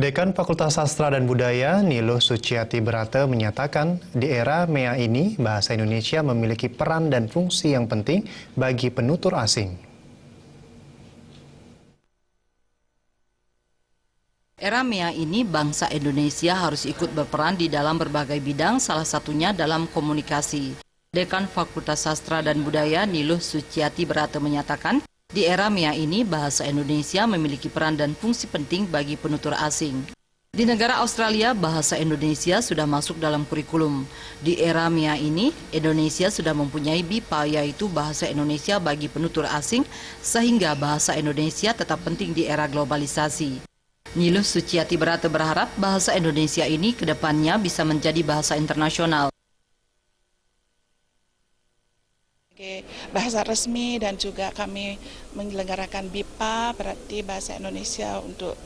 Dekan Fakultas Sastra dan Budaya Niluh Suciati Brata menyatakan di era MEA ini bahasa Indonesia memiliki peran dan fungsi yang penting bagi penutur asing. Era MEA ini bangsa Indonesia harus ikut berperan di dalam berbagai bidang, salah satunya dalam komunikasi. Dekan Fakultas Sastra dan Budaya Niluh Suciati Brata menyatakan, di era MEA ini, bahasa Indonesia memiliki peran dan fungsi penting bagi penutur asing. Di negara Australia, bahasa Indonesia sudah masuk dalam kurikulum. Di era MEA ini, Indonesia sudah mempunyai BIPA, yaitu Bahasa Indonesia bagi Penutur Asing, sehingga bahasa Indonesia tetap penting di era globalisasi. Niluh Suciati Brata berharap bahasa Indonesia ini ke depannya bisa menjadi bahasa internasional. Bahasa resmi dan juga kami menyelenggarakan BIPA, berarti bahasa Indonesia untuk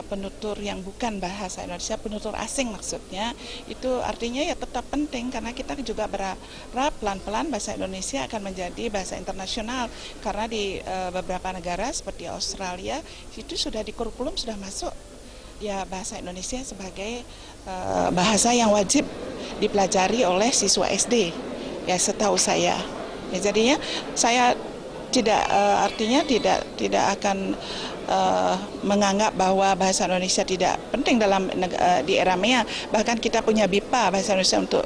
penutur yang bukan bahasa Indonesia, penutur asing maksudnya. Itu artinya ya tetap penting karena kita juga berharap pelan-pelan bahasa Indonesia akan menjadi bahasa internasional. Karena di beberapa negara seperti Australia itu sudah di kurikulum sudah masuk ya bahasa Indonesia sebagai bahasa yang wajib dipelajari oleh siswa SD. Ya setahu saya. Ya, jadinya saya artinya tidak akan menganggap bahwa bahasa Indonesia tidak penting di era MEA. Bahkan kita punya BIPA bahasa Indonesia untuk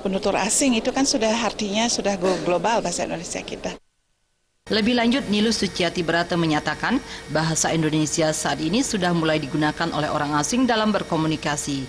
penutur asing, itu kan sudah artinya sudah global bahasa Indonesia kita. Lebih lanjut, Niluh Suciati Brata menyatakan bahasa Indonesia saat ini sudah mulai digunakan oleh orang asing dalam berkomunikasi.